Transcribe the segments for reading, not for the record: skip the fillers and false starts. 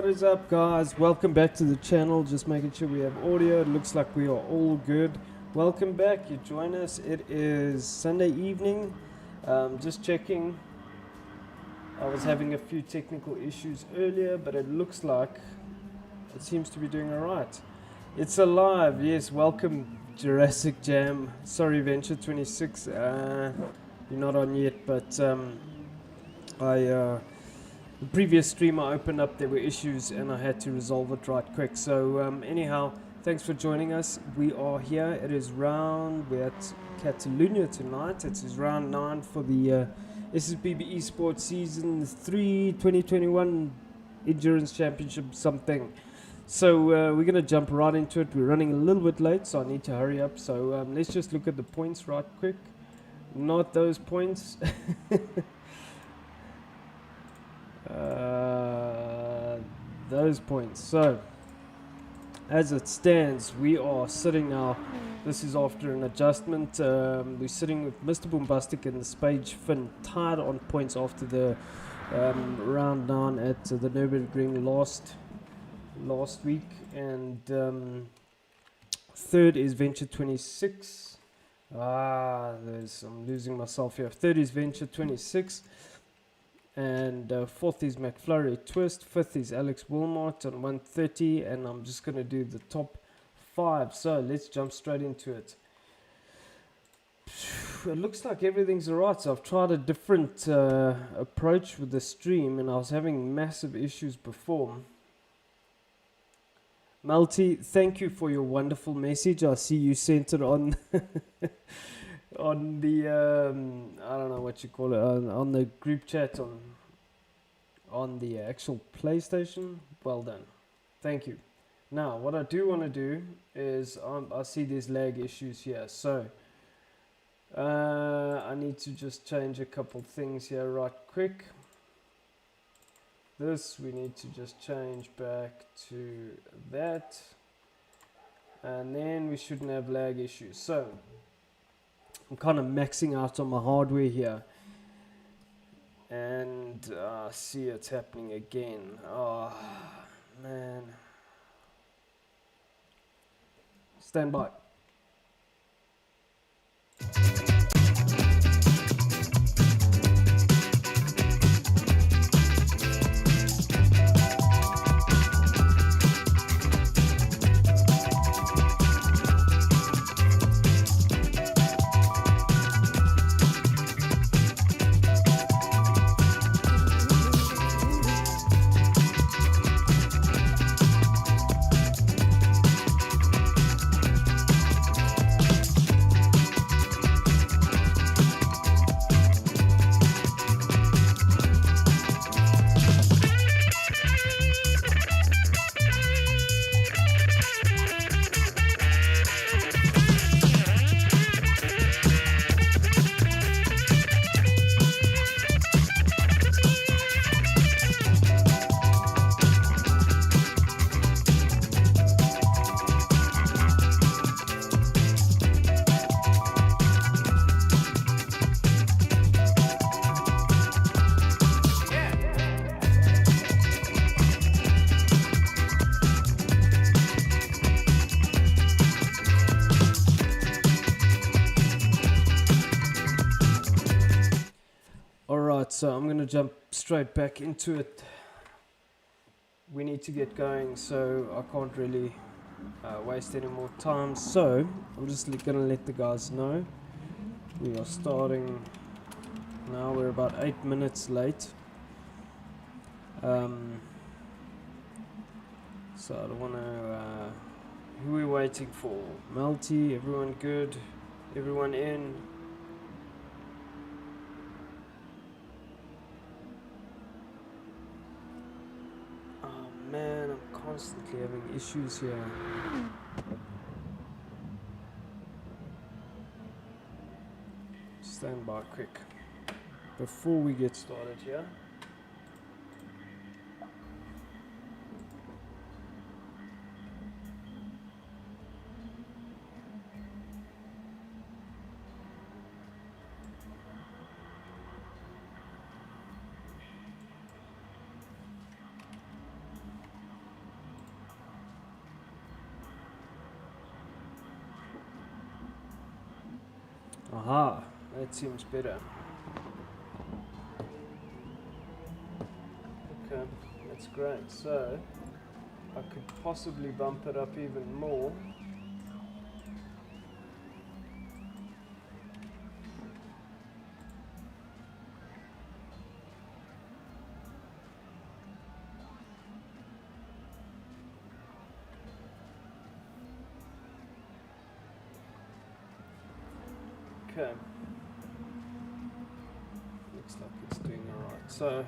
What is up, guys? Welcome back to the channel. Just making sure we have audio. It looks like we are all good. Welcome back. You join us. It is Sunday evening. Just checking. I was having a few technical issues earlier, but it looks like it seems to be doing all right. It's alive. Yes, welcome Jurassic Jam. Sorry, Venture 26. You're not on yet, but the previous stream I opened up, there were issues and I had to resolve it right quick. So anyhow, thanks for joining us. We are here. It is we're at Catalunya tonight. It is round 9 for the SSBB Esports Season 3 2021 Endurance Championship something. So we're going to jump right into it. We're running a little bit late, so I need to hurry up. So let's just look at the points right quick. Not those points. Those points. So as it stands, we are sitting now. This is after an adjustment. We're sitting with Mr. Boombastic and the Spage Finn tied on points after the round 9 at the Nürburgring last week, and third is Venture 26. I'm losing myself here. Third is Venture 26. And fourth is McFlurry Twist. Fifth is Alex Wilmot on 130. And I'm just going to do the top 5. So let's jump straight into it. It looks like everything's alright. So I've tried a different approach with the stream, and I was having massive issues before. Malti, thank you for your wonderful message. I see you sent it on on the I don't know what you call it, on the group chat on the actual PlayStation. Well done, thank you. Now what I do want to do is I see there's lag issues here, so I need to just change a couple things here right quick. This we need to just change back to that, and then we shouldn't have lag issues. So I'm kind of maxing out on my hardware here, and see it's happening again. Oh man, stand by. So I'm going to jump straight back into it. We need to get going, so I can't really waste any more time. So I'm just going to let the guys know we are starting now. We're about 8 minutes late. So I don't want to... who are we waiting for? Melty, everyone good? Everyone in? Man, I'm constantly having issues here. Stand by quick before we get started here. Aha, that seems better. Okay, that's great. So I could possibly bump it up even more. Okay. Looks like it's doing alright. So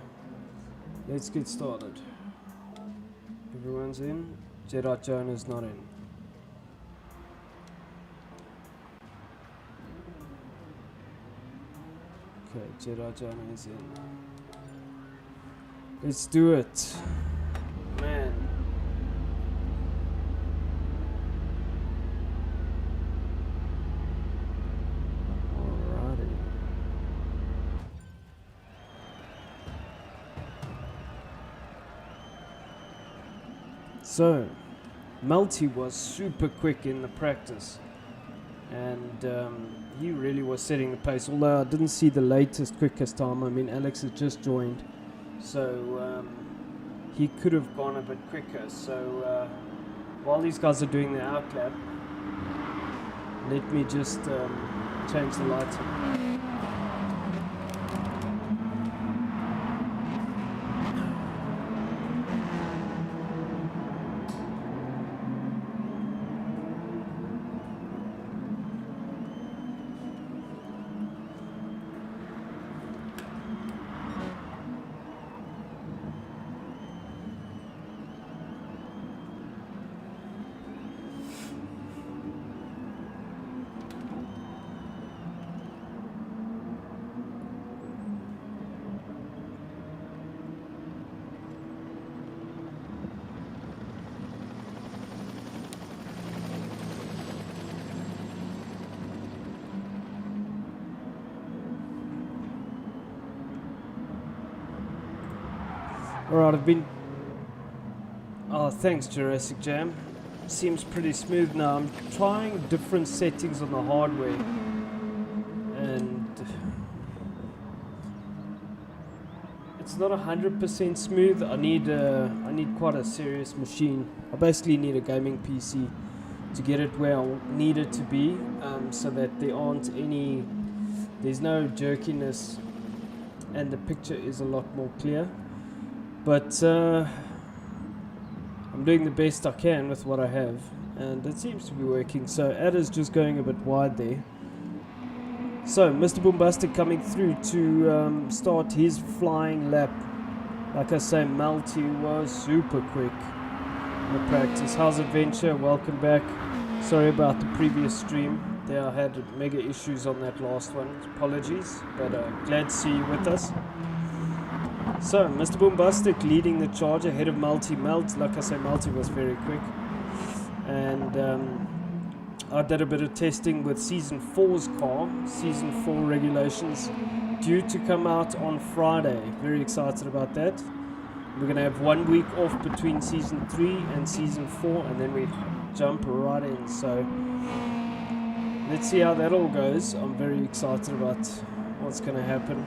let's get started. Everyone's in. Jedi Jonah's not in. Okay, Jedi Jonah is in. Let's do it. Man. Alrighty. So, Melty was super quick in the practice, and he really was setting the pace, although I didn't see the latest quickest time. I mean, Alex has just joined, so he could have gone a bit quicker. So while these guys are doing their outlap, let me just change the lights on. Alright, I've been... Oh, thanks Jurassic Jam. Seems pretty smooth now. I'm trying different settings on the hardware, and it's not 100% smooth. I need quite a serious machine. I basically need a gaming PC to get it where I need it to be, so that there's no jerkiness, and the picture is a lot more clear. But I'm doing the best I can with what I have, and it seems to be working. So Adder's just going a bit wide there. So Mr. Boombastic coming through to start his flying lap. Like I say, Melty was super quick in the practice. How's Adventure? Welcome back. Sorry about the previous stream. There I had mega issues on that last one. Apologies, but glad to see you with us. So, Mr. Boombastic leading the charge ahead of Melty. Like I say, Melty was very quick. And I did a bit of testing with Season 4's car. Season 4 regulations due to come out on Friday. Very excited about that. We're going to have 1 week off between Season 3 and Season 4, and then we jump right in. So, let's see how that all goes. I'm very excited about what's going to happen.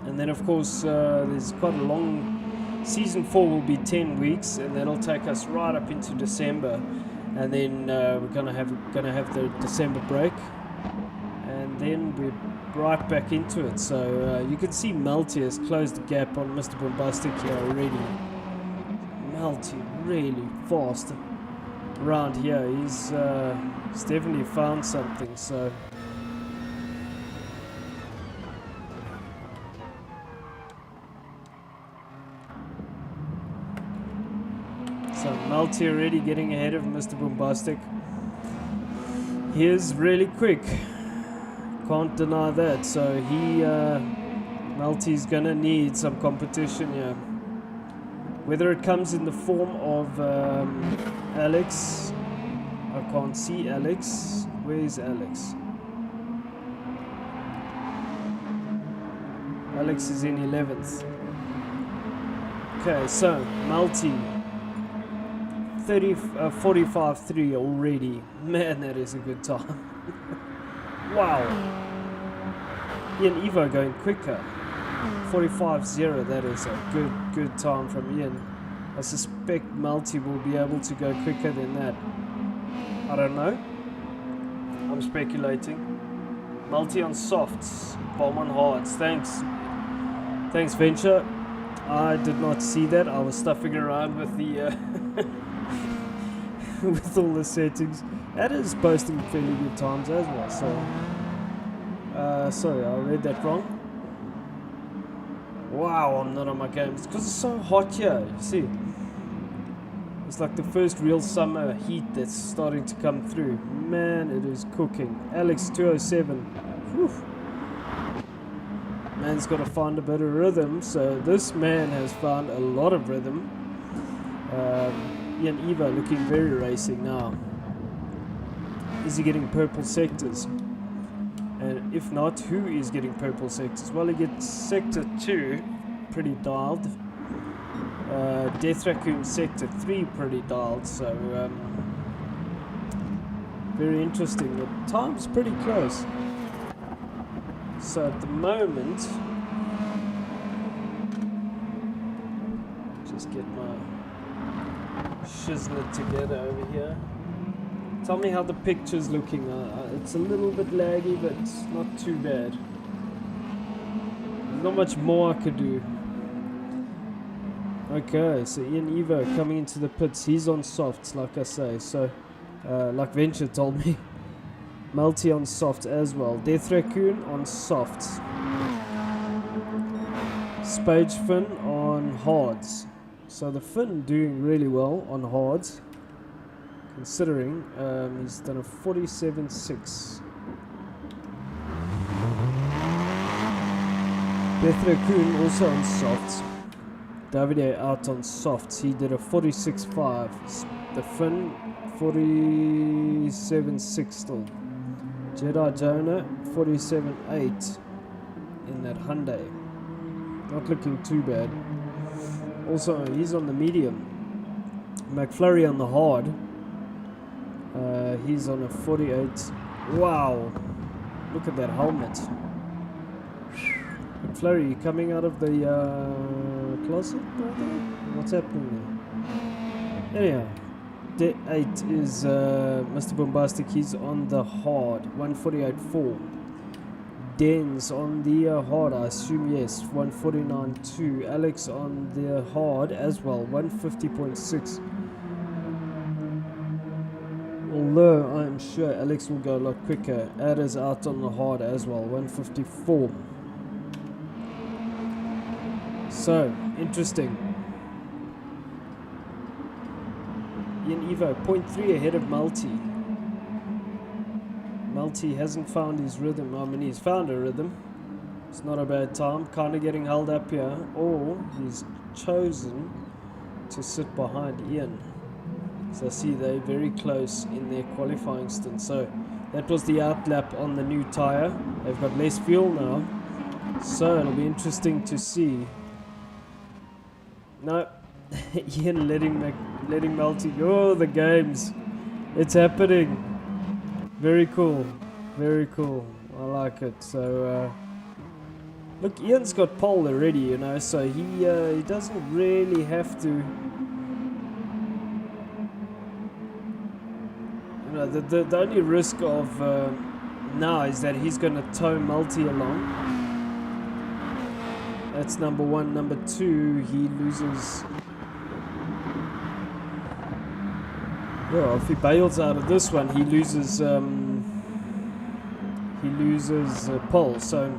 And then of course there's quite a long Season 4 will be 10 weeks, and that'll take us right up into December, and then we're gonna have the December break, and then we're right back into it. So you can see Melty has closed the gap on Mr. Boombastic here already. Melty really fast around here. He's definitely found something. So Melty already getting ahead of Mr. Boombastic. He is really quick, can't deny that. So Melty's gonna need some competition here. Whether it comes in the form of Alex, I can't see Alex. Where's Alex? Alex is in 11th. Okay, so Melty 45.3 already. Man, that is a good time. Wow. Ian Evo going quicker. 45.0, that is a good time from Ian. I suspect Multi will be able to go quicker than that. I don't know. I'm speculating. Multi on softs, bomb on hards. Thanks Venture. I did not see that. I was stuffing around with the with all the settings. That is posting fairly good times as well. So sorry, I read that wrong. Wow, I'm not on my games because it's so hot here. You see, it's like the first real summer heat that's starting to come through. Man, it is cooking. Alex 207. Whew. Man's got to find a bit of rhythm. So this man has found a lot of rhythm. Ian Eva looking very racing now. Is he getting purple sectors? And if not, who is getting purple sectors? Well, he gets sector 2, pretty dialed. Death Raccoon sector 3, pretty dialed. So very interesting. The time's pretty close. So at the moment, just get my shizzler together over here. Tell me how the picture's looking. It's a little bit laggy, but it's not too bad. There's not much more I could do. Okay, so Ian Evo coming into the pits. He's on softs, like I say. So, like Venture told me, Multi on soft as well. Death Raccoon on softs. Spage Fin on hards. So the Fin doing really well on hards. Considering he's done a 47.6. Death Raccoon also on softs. Davide out on softs. He did a 46.5. The Fin 47.6 still. Jedi Jonah 47.8 in that Hyundai. Not looking too bad. Also, he's on the medium. McFlurry on the hard. He's on a 48. Wow, look at that helmet. McFlurry, you coming out of the closet, brother? What's happening there? Anyhow, the 8 is Mr. Bombastic. He's on the hard, 148.4. Dens on the hard, I assume, yes, 149.2. Alex on the hard as well, 150.6. Although I'm sure Alex will go a lot quicker. Adder's out on the hard as well, 154. So, interesting. Ian Evo, 0.3 ahead of Multi. Multi hasn't found his rhythm. I mean, he's found a rhythm. It's not a bad time. Kind of getting held up here. Or he's chosen to sit behind Ian. So I see they're very close in their qualifying stint. So that was the outlap on the new tyre. They've got less fuel now. So it'll be interesting to see. No, Ian letting Multi go. Oh, the games. It's happening. Very cool. Very cool. I like it. So look, Ian's got pole already, you know, so he doesn't really have to. The only risk of now is that he's going to tow Multi along. That's number one. Number two, he loses. Well, if he bails out of this one, he loses. Pole. So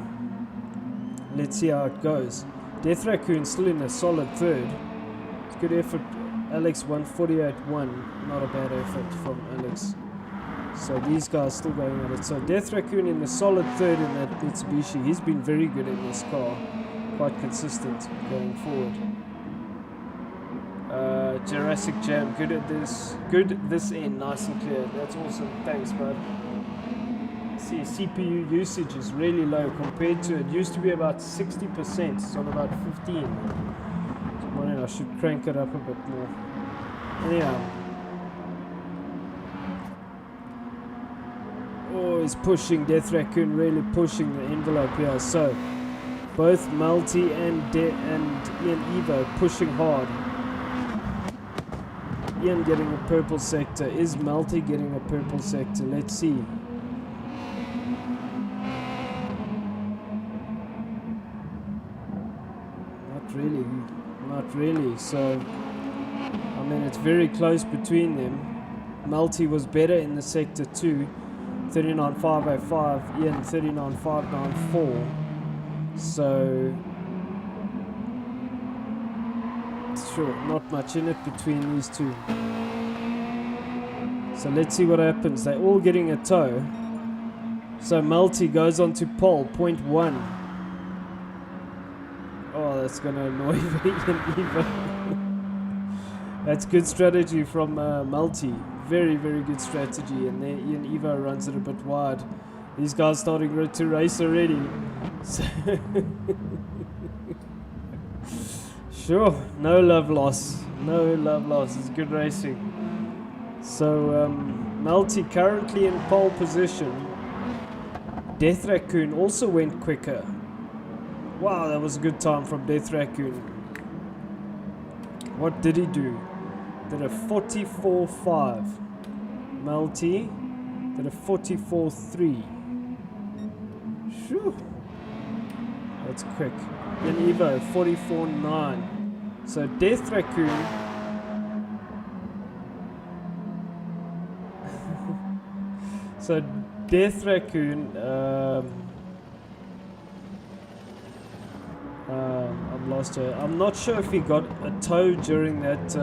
let's see how it goes. Death Raccoon still in a solid third. It's good effort. Alex 148.1. Not a bad effort from Alex. So these guys still going at it. So Death Raccoon in the solid third in that Mitsubishi. He's been very good in this car. Quite consistent going forward. Jurassic Jam, good at this. Good this end, nice and clear. That's awesome. Thanks, bud. See, CPU usage is really low compared to it used to be about 60%. It's on about 15. I should crank it up a bit more. Anyhow. Oh, he's pushing, Death Raccoon really pushing the envelope here. So both Multi and Ian Evo pushing hard. Ian getting a purple sector. Is Multi getting a purple sector? Let's see. Not really. So, I mean, it's very close between them. Multi was better in the sector 2, 39.505, Ian 39.594. So, sure, not much in it between these two. So let's see what happens. They're all getting a toe. So Multi goes on to pole, 0.1. Oh, that's going to annoy Ian Evo. That's good strategy from Multi. Very, very good strategy. And then Ian Evo runs it a bit wide. These guys starting to race already. So sure, no love loss. It's good racing. So Multi currently in pole position. Death Raccoon also went quicker. Wow, that was a good time from Death Raccoon. What did he do? Did a 44.5. Multi did a 44.3. Shoo. That's quick. Then Evo 44.9. So Death Raccoon so Death Raccoon I'm lost here. I'm not sure if he got a toe during that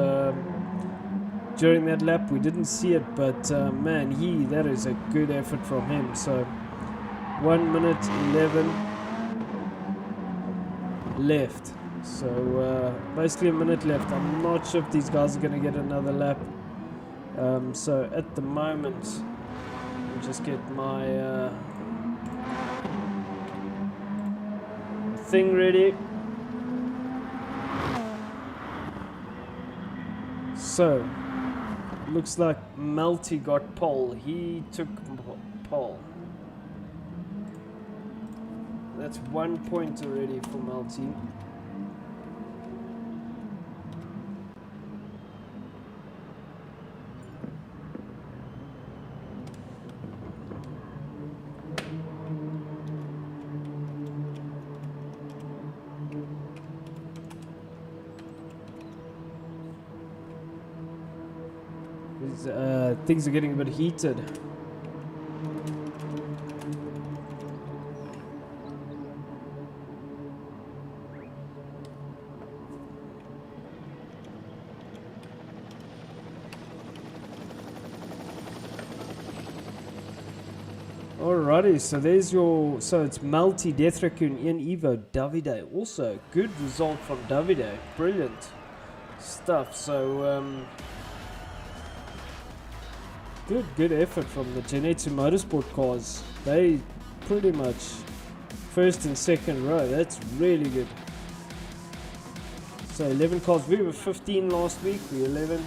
lap. We didn't see it, but man, that is a good effort from him. So 1 minute 11 left. So basically a minute left. I'm not sure if these guys are going to get another lap. So at the moment, I'll just get my thing ready. So looks like Multi got pole. He took pole. That's 1 point already for Multi. Things are getting a bit heated. Alrighty, so there's your, so it's Multi, Death Raccoon, Ian Evo, Davide. Also, good result from Davide. Brilliant stuff. So, good effort from the Genetsu Motorsport cars. They pretty much first and second row. That's really good. So 11 cars. We were 15 last week. We're 11.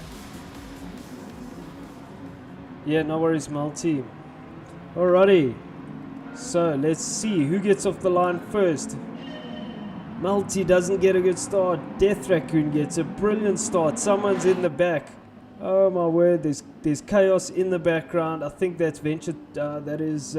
Yeah, no worries, Multi. Alrighty. So let's see who gets off the line first. Multi doesn't get a good start. Death Raccoon gets a brilliant start. Someone's in the back. Oh my word, there's chaos in the background. I think that's Venture, that is,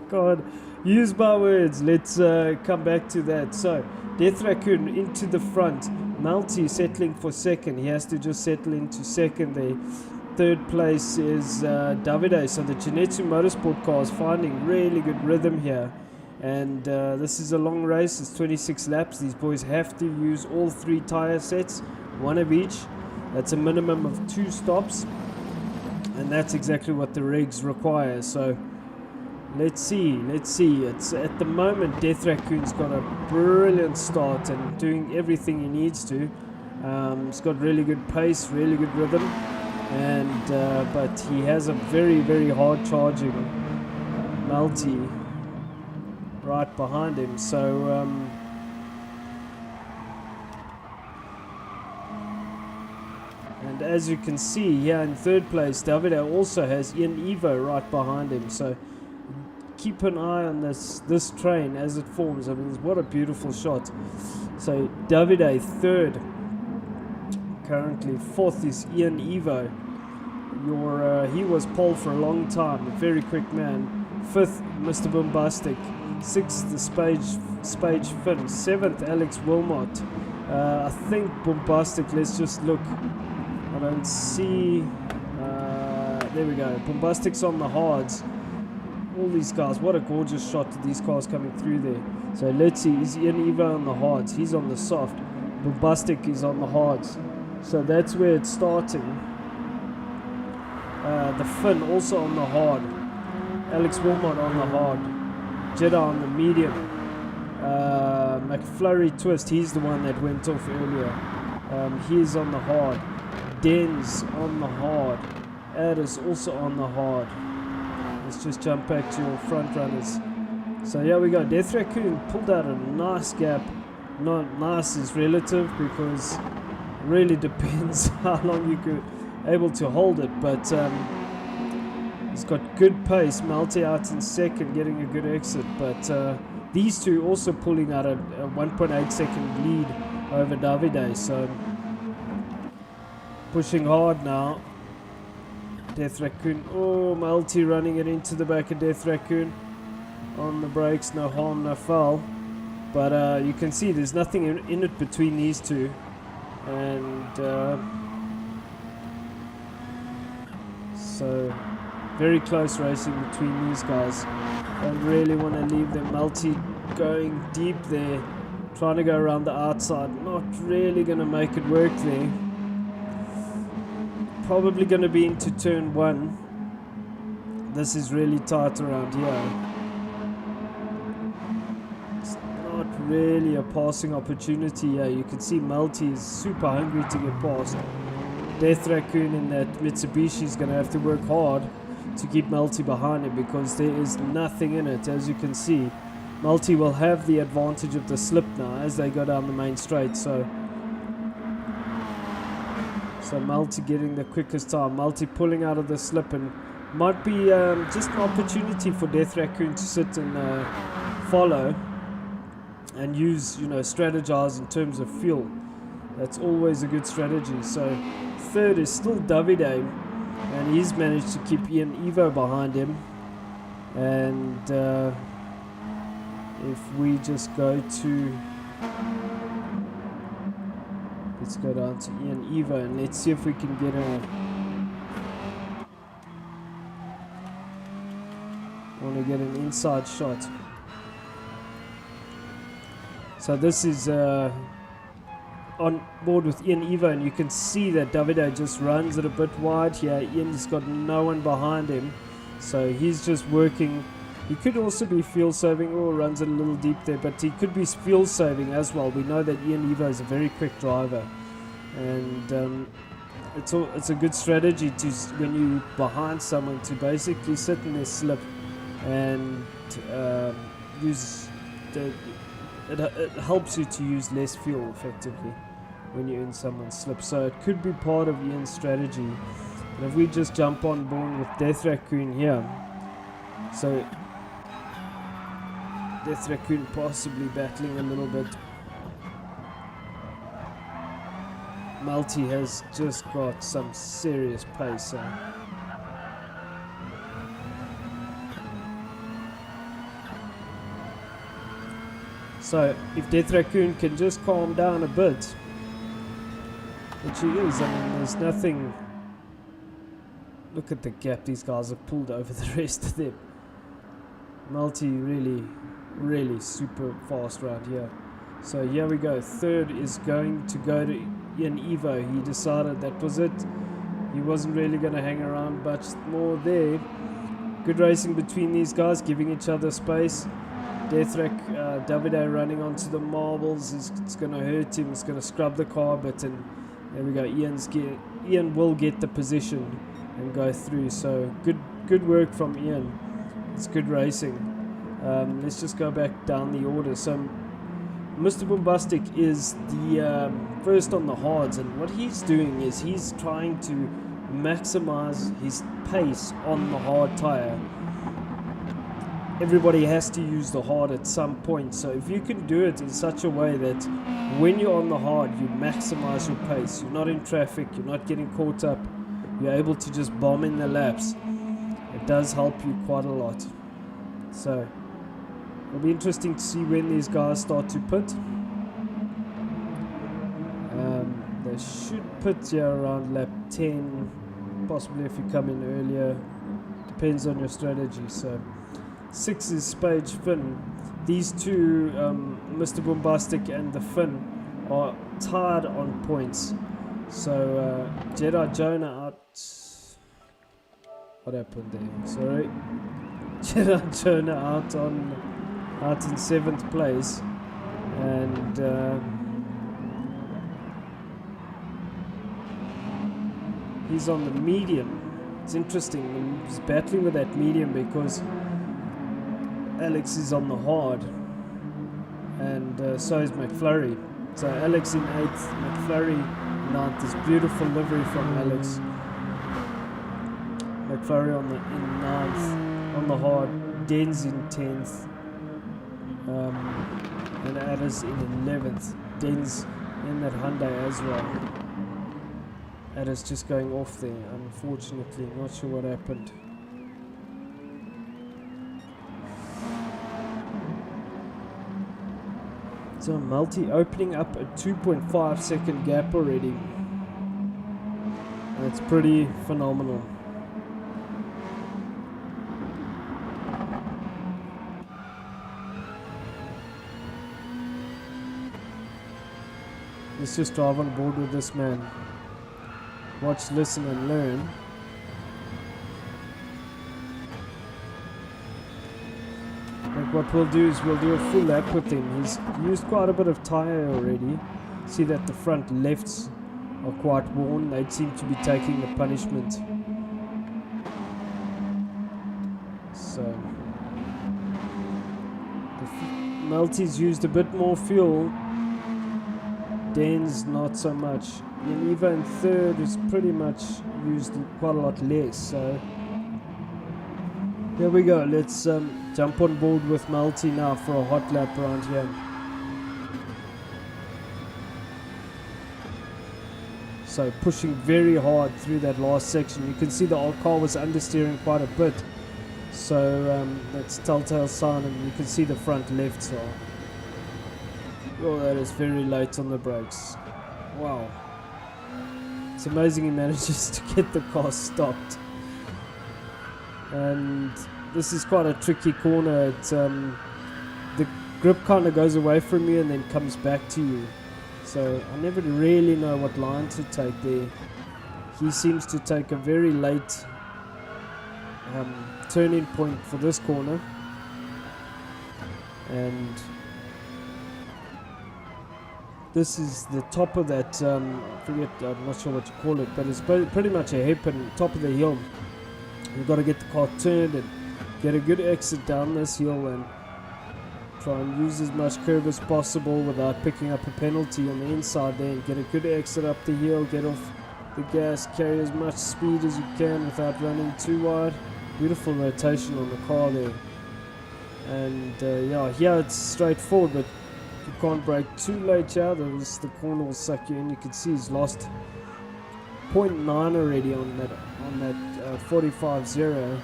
God, use my words. Let's come back to that. So, Death Raccoon into the front. Multi settling for second. He has to just settle into second there. Third place is Davide. So the Genetsu Motorsport car is finding really good rhythm here. And this is a long race. It's 26 laps. These boys have to use all 3 tire sets, one of each. That's a minimum of 2 stops, and that's exactly what the regs require. So let's see. It's at the moment Death Raccoon's got a brilliant start and doing everything he needs to. He's got really good pace, really good rhythm, and but he has a very, very hard charging Multi right behind him. So and as you can see here in third place, Davide also has Ian Evo right behind him. So keep an eye on this train as it forms. I mean, what a beautiful shot. So Davide third, currently fourth is Ian Evo. He was pole for a long time, a very quick man. Fifth, Mr. Bombastic. Sixth, the Spage Finn. Seventh, Alex Wilmot. I think Bombastic, let's just look. I don't see. There we go. Bombastic's on the hards. All these guys, what a gorgeous shot to these cars coming through there. So let's see, is Ian Evo on the hards? He's on the soft. Bombastic is on the hards. So that's where it's starting. The Finn also on the hard. Alex Wilmot on the hard. Jeddah on the medium. McFlurry Twist, he's the one that went off earlier. He's on the hard. Denz on the hard. Addis also on the hard. Let's just jump back to your front runners. So here we go. Death Raccoon pulled out a nice gap. Not nice is relative because it really depends how long you could able to hold it. But he's got good pace. Malte out in second, getting a good exit. But these two also pulling out a 1.8 second lead over Davide. So pushing hard now. Death Raccoon, oh, Malte running it into the back of Death Raccoon on the brakes, no harm, no foul. But you can see there's nothing in it between these two, and so very close racing between these guys. Don't really want to leave them. Malte going deep there, trying to go around the outside, not really going to make it work there. Probably going to be into turn one. This is really tight around here. It's not really a passing opportunity here. You can see Malte is super hungry to get past. Death Raccoon in that Mitsubishi is going to have to work hard to keep Malte behind him because there is nothing in it. As you can see, Malte will have the advantage of the slip now as they go down the main straight. So Malte getting the quickest time. Malte pulling out of the slip, and might be just an opportunity for Death Raccoon to sit and follow and use, strategize in terms of fuel. That's always a good strategy. So third is still Davide, and he's managed to keep Ian Evo behind him. And if we just go to... Let's go down to Ian Evo and let's see if we can get an inside shot. So this is on board with Ian Evo, and you can see that Davide just runs it a bit wide here. Ian's got no one behind him, so he's just working. He could also be fuel saving, or runs it a little deep there, but he could be fuel saving as well. We know that Ian Evo is a very quick driver, and it's a good strategy to, when you're behind someone, to basically sit in their slip and use the. It helps you to use less fuel effectively when you're in someone's slip. So it could be part of Ian's strategy. And if we just jump on board with Death Raccoon here, so Death Raccoon possibly battling a little bit. Malte has just got some serious pace. So if Death Raccoon can just calm down a bit, which he is, I mean, there's nothing. Look at the gap these guys have pulled over the rest of them. Malte really super fast around here. So here we go. Third is going to go to Ian Evo. He decided that was it. He wasn't really going to hang around much more there. Good racing between these guys, giving each other space. Davide running onto the marbles. It's going to hurt him. It's going to scrub the car a bit. And there we go. Ian will get the position and go through. So good work from Ian. It's good racing. Let's just go back down the order. So Mr. Bombastic is the first on the hards, and what he's doing is he's trying to maximize his pace on the hard tire. Everybody has to use the hard at some point, so if you can do it in such a way that when you're on the hard you maximize your pace, you're not in traffic, you're not getting caught up, you're able to just bomb in the laps, it does help you quite a lot. So it'll be interesting to see when these guys start to pit. They should pit here around lap 10, possibly if you come in earlier, depends on your strategy. So 6 is Spage Finn. These two, Mr. Bombastic and the Finn, are tied on points. So Jedi Jonah out. What happened there? Sorry. Jedi Jonah out in 7th place, and he's on the medium. It's interesting. He's battling with that medium because Alex is on the hard, and so is McFlurry. So Alex in 8th, McFlurry 9th. This beautiful livery from Alex. McFlurry in 9th on the hard. Den's in 10th, and Addis in 11th. Den's in that Hyundai as well. Addis just going off there, unfortunately. Not sure what happened. So Multi opening up a 2.5 second gap already. That's pretty phenomenal. Let's just drive on board with this man. Watch, listen and learn. Like what we'll do is we'll do a full lap with him. He's used quite a bit of tyre already. See that the front lefts are quite worn. They seem to be taking the punishment. So Multi's used a bit more fuel. Dan's not so much. And Eva in 3rd is pretty much used quite a lot less. So here we go. Let's jump on board with Multi now for a hot lap around here. So pushing very hard through that last section. You can see the old car was understeering quite a bit. So that's telltale sign, and you can see the front lefts are. Oh, that is very late on the brakes. Wow. It's amazing he manages to get the car stopped. And this is quite a tricky corner. It's, the grip kind of goes away from you and then comes back to you. So I never really know what line to take there. He seems to take a very late turning point for this corner. And this is the top of that, I'm not sure what you call it, but it's pretty much a hairpin, top of the hill. You've got to get the car turned and get a good exit down this hill and try and use as much curb as possible without picking up a penalty on the inside there, and get a good exit up the hill, get off the gas, carry as much speed as you can without running too wide. Beautiful rotation on the car there. And yeah, here it's straightforward, but you can't brake too late here, the corner will suck you in. You can see he's lost 0.9 already on that 45.0,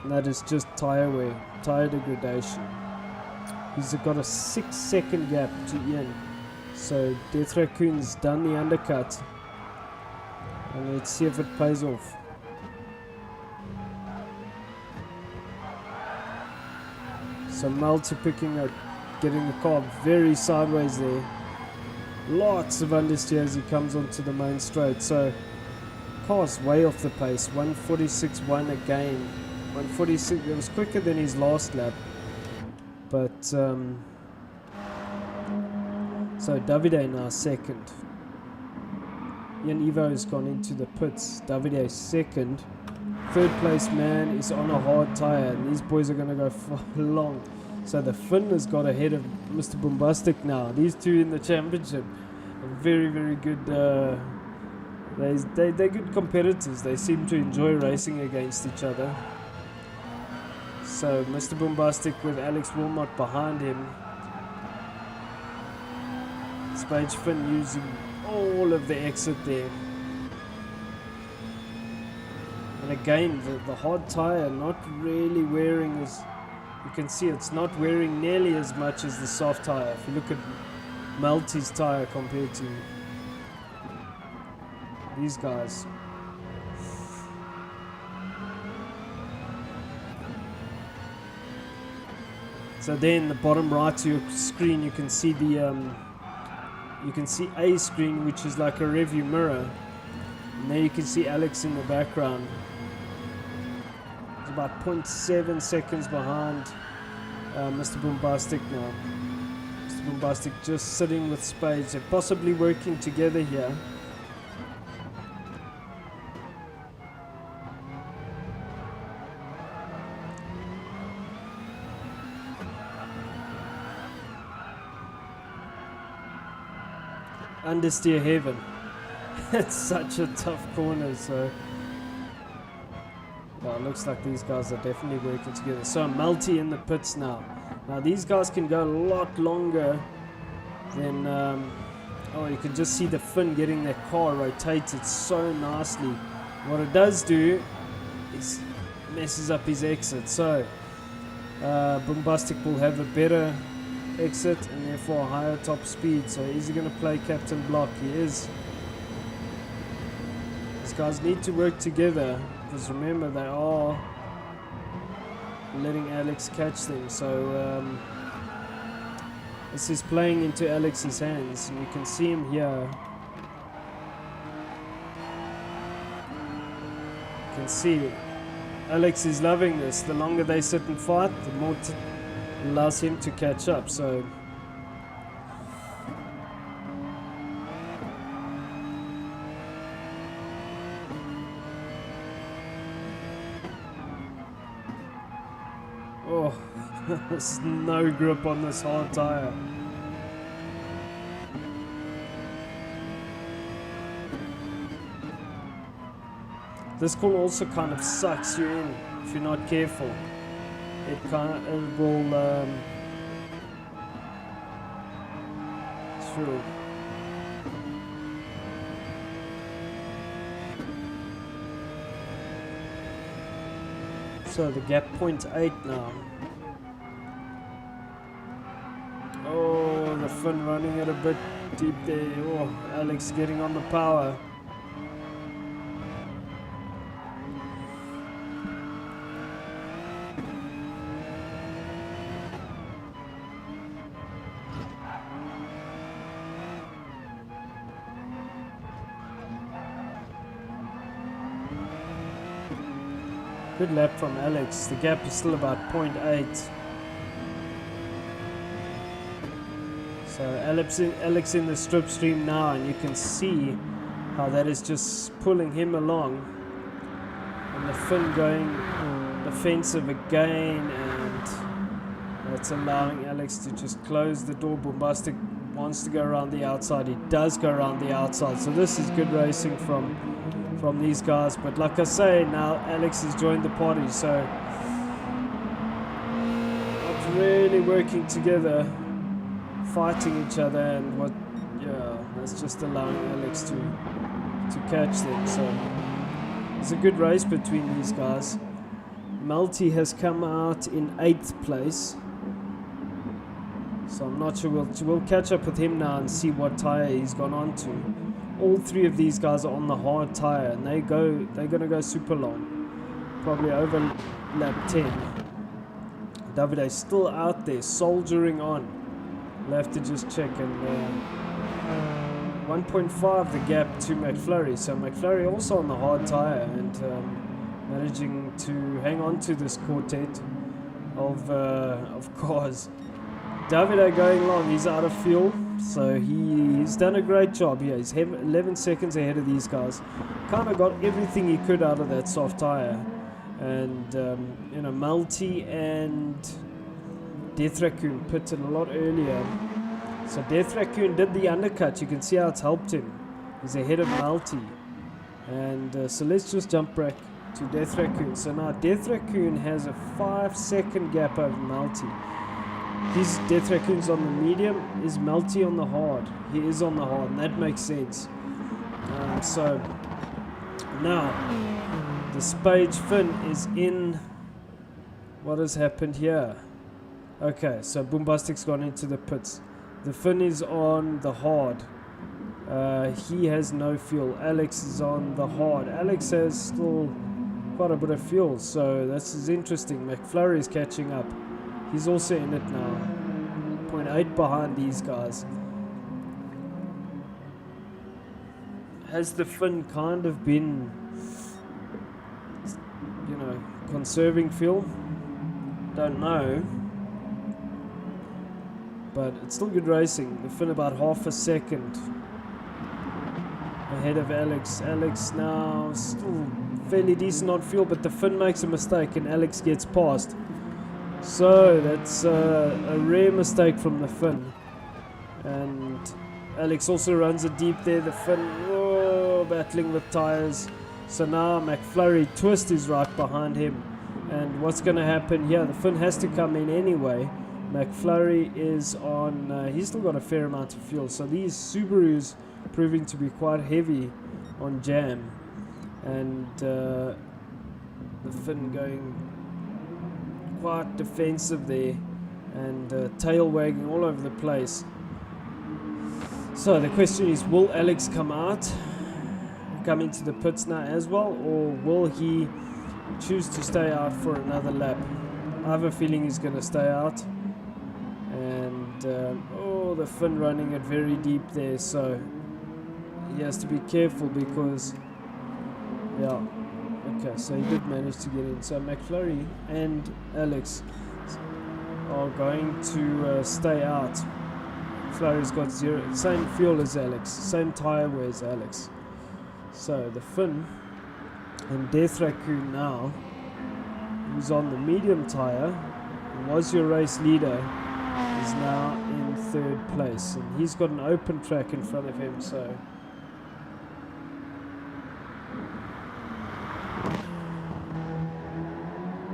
and that is just tyre wear, tyre degradation. He's got a 6-second gap to Ian, so Death Raccoon's done the undercut, and let's see if it pays off. So Multi picking up, getting the car very sideways there. Lots of understeer as he comes onto the main straight. So car's way off the pace. 146.1 again. 146. It was quicker than his last lap. But so Davide now second. Ian Evo has gone into the pits. Davide second. Third place man is on a hard tyre, and these boys are going to go for long. So the Finn has got ahead of Mr. Bombastic now. These two in the championship are very, very good. They're good competitors. They seem to enjoy racing against each other. So Mr. Bombastic with Alex Wilmot behind him. Spage Finn using all of the exit there. And again, the hard tyre not really wearing as... You can see it's not wearing nearly as much as the soft tyre. If you look at Malty's tyre compared to these guys. So there in the bottom right of your screen, you can see the you can see a screen, which is like a rearview mirror, and there you can see Alex in the background. He's about 0.7 seconds behind Mr. Bombastic now. Mr. Bombastic just sitting with Spades. They're possibly working together here. Understeer heaven. It's such a tough corner, so well, it looks like these guys are definitely working together. So Malty in the pits now. Now these guys can go a lot longer than oh, you can just see the Finn getting their car rotated so nicely. What it does do is messes up his exit, so Bombastic will have a better exit and therefore a higher top speed. So is he going to play Captain Block? He is. These guys need to work together, because remember, they are letting Alex catch them. So this is playing into Alex's hands, and you can see him here. You can see Alex is loving this. The longer they sit and fight, the more allows him to catch up. So oh, there's no grip on this hard tire. This corner also kind of sucks you in if you're not careful. It will through. So the gap 0.8 now. Oh, the Finn running it a bit deep there. Oh, Alex getting on the power. Good lap from Alex. The gap is still about 0.8. So Alex in the strip stream now, and you can see how that is just pulling him along. And the Finn going defensive again, and that's allowing Alex to just close the door. Bombastic wants to go around the outside. He does go around the outside. So this is good racing from these guys, but like I say, now Alex has joined the party, so not really working together, fighting each other, and that's just allowing Alex to catch them. So it's a good race between these guys. Malty has come out in 8th place, so I'm not sure. We'll catch up with him now and see what tyre he's gone on to. All three of these guys are on the hard tyre, and they're going to go super long, probably over lap 10. Davide's still out there, soldiering on. We'll have to just check, and 1.5 the gap to McFlurry. So McFlurry also on the hard tyre, and managing to hang on to this quartet of cars. Davide going long, he's out of fuel, so he's done a great job here. He's 11 seconds ahead of these guys. Kind of got everything he could out of that soft tyre. And, Malty and Death Raccoon pitted a lot earlier. So Death Raccoon did the undercut. You can see how it's helped him. He's ahead of Malty. And so let's just jump back to Death Raccoon. So now Death Raccoon has a 5-second gap over Malty. His Death Raccoon's on the medium. Is Malty on the hard? He is on the hard, and that makes sense. So now the Spage Fin is in. What has happened here? Okay, so Boombastic's gone into the pits. The Fin is on the hard. He has no fuel. Alex is on the hard. Alex has still quite a bit of fuel, so this is interesting. McFlurry is catching up. He's also in it now. 0.8 behind these guys. Has the Fin kind of been, conserving fuel? Don't know. But it's still good racing. The Fin about half a second ahead of Alex. Alex now still fairly decent on fuel, but the Fin makes a mistake and Alex gets past. So that's a rare mistake from the Fin. And Alex also runs it deep there. The Fin battling with tires. So now McFlurry Twist is right behind him. And what's going to happen here? The Fin has to come in anyway. McFlurry is on, he's still got a fair amount of fuel. So these Subarus proving to be quite heavy on jam. And the Fin going quite defensive there. And tail wagging all over the place. So the question is, will Alex come into the pits now as well, or will he choose to stay out for another lap? I have a feeling he's going to stay out. And the Fin running it very deep there, so he has to be careful because okay, so he did manage to get in. So McFlurry and Alex are going to stay out. McFlurry's got same fuel as Alex, same tire wear as Alex. So the Fin and Death Raccoon now, who's on the medium tire, was your race leader, is now in third place. And he's got an open track in front of him, so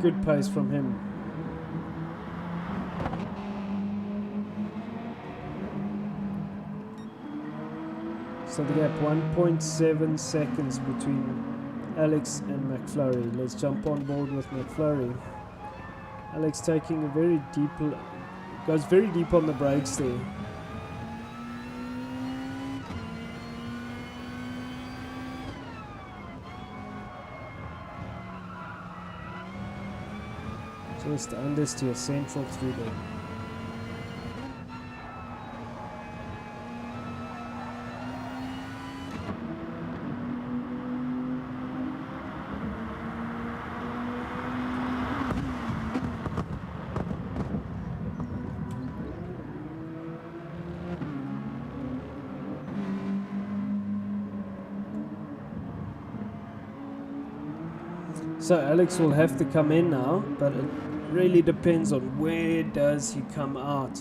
good pace from him. So they gap 1.7 seconds between Alex and McFlurry. Let's jump on board with McFlurry. Alex taking a very deep, goes very deep on the brakes there. Just understeer central through there. So Alex will have to come in now, but it really depends on where does he come out.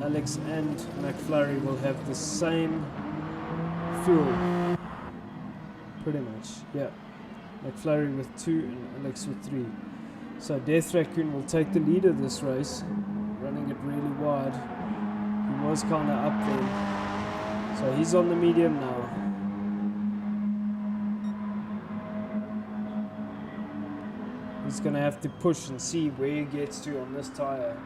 Alex and McFlurry will have the same fuel, pretty much. Yeah, McFlurry with 2 and Alex with 3. So Death Raccoon will take the lead of this race, running it really wide. He was kind of up there. So he's on the medium now. He's going to have to push and see where he gets to on this tire.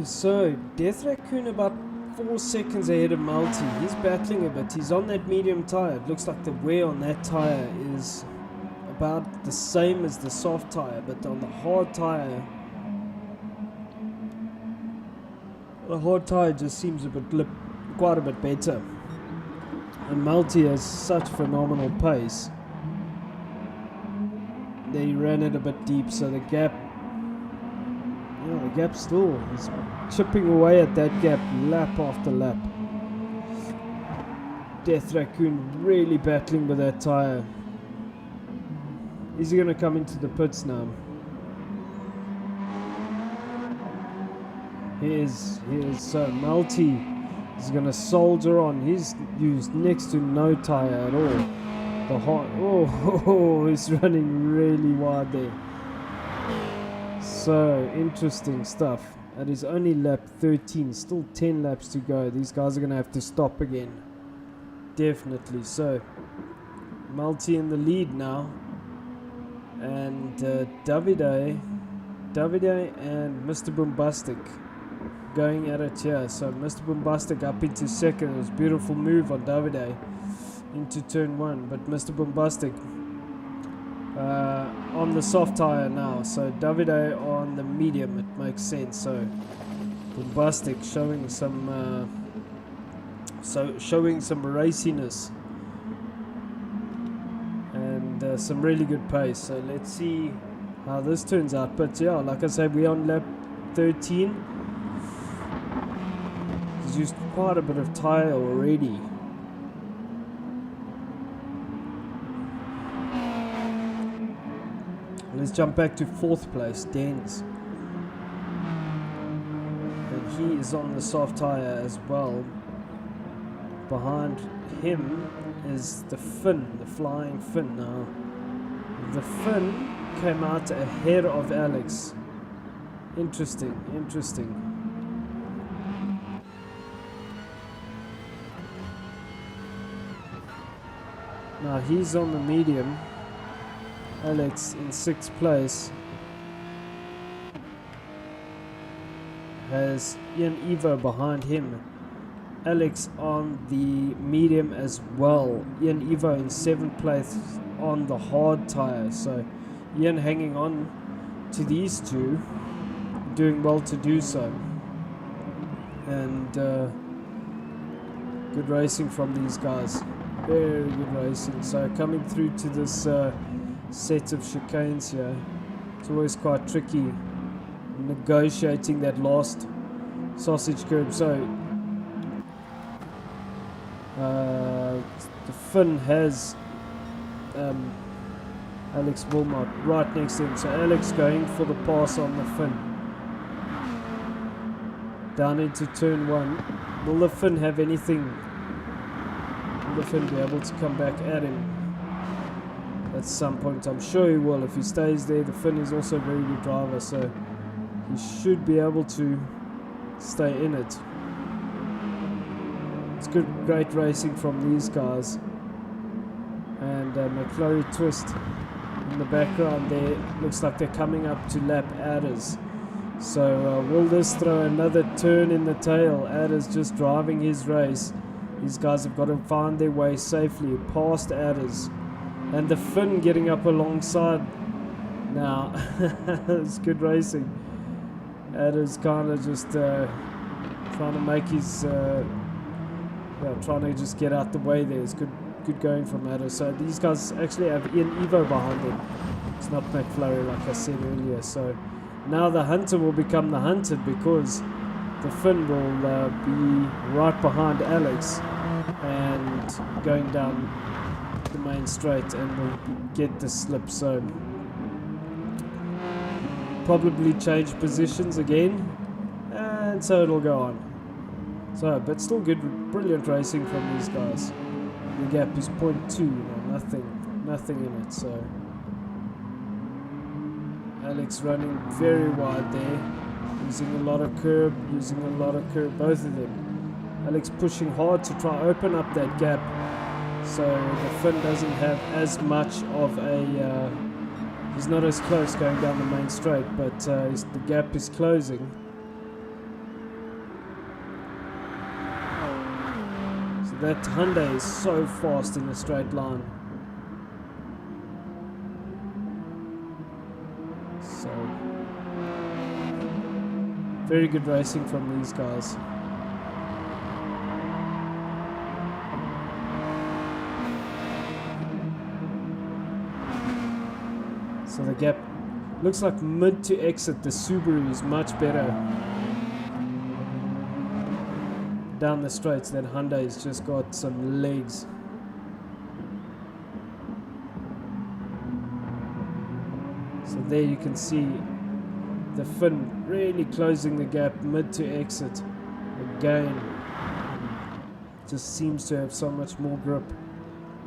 So Death Raccoon about 4 seconds ahead of Multi. He's battling a bit. He's on that medium tyre. It looks like the wear on that tyre is about the same as the soft tyre, but on the hard tyre, just seems quite a bit better. And Multi has such phenomenal pace. They ran it a bit deep, so the gap still is chipping away at that gap lap after lap. Death Raccoon really battling with that tyre. Is he going to come into the pits now? He is. So Multi is going to soldier on. He's used next to no tyre at all. He's running really wide there. So interesting stuff. It is only lap 13, still 10 laps to go. These guys are going to have to stop again. Definitely. So Multi in the lead now. And Davide and Mr. Bombastic going at it here. So Mr. Bombastic up into second. It was a beautiful move on Davide into turn 1. But Mr. Bombastic on the soft tyre now. So Davide on the medium. It makes sense. So Bombastic showing some raciness. Some really good pace. So let's see how this turns out. But yeah, like I said, we're on lap 13. He's used quite a bit of tyre already. Let's jump back to 4th place, Dens. And he is on the soft tyre as well. Behind him is the Finn, the flying Finn now. The Finn came out ahead of Alex. Interesting. Now he's on the medium. Alex in 6th place has Ian Evo behind him. Alex on the medium as well. Ian Evo in 7th place on the hard tyre. So Ian hanging on to these two, doing well to do so. And good racing from these guys. Very good racing. So coming through to this set of chicanes here, it's always quite tricky negotiating that last sausage curb. So the Finn has Alex Wilmot right next to him. So Alex going for the pass on the Finn. Down into turn 1. Will the Finn have anything? Will the Finn be able to come back at him at some point? I'm sure he will. If he stays there, the Finn is also a very good driver, so he should be able to stay in it. It's great racing from these guys. And McFlurry Twist in the background there. Looks like they're coming up to lap Adders. So will this throw another turn in the tail? Adders just driving his race. These guys have got to find their way safely past Adders. And the Finn getting up alongside now. It's good racing. Adders kind of just trying to make his... trying to just get out the way there. It's good going from Adders. So these guys actually have Ian Evo behind them. It's not McFlurry like I said earlier. So now the Hunter will become the hunted, because the Finn will be right behind Alex and going down the main straight and will get the slip. So probably change positions again, and so it'll go on. So, but still good, brilliant racing from these guys. The gap is 0.2, nothing in it. So Alex running very wide there, using a lot of curb, both of them. Alex pushing hard to try open up that gap, so the Finn doesn't have as much of a, he's not as close going down the main straight, but the gap is closing. that Hyundai is so fast in a straight line. So very good racing from these guys. So the gap looks like mid to exit. The Subaru is much better down the straights. That Hyundai's just got some legs. So there you can see the Finn really closing the gap mid to exit. Again, just seems to have so much more grip.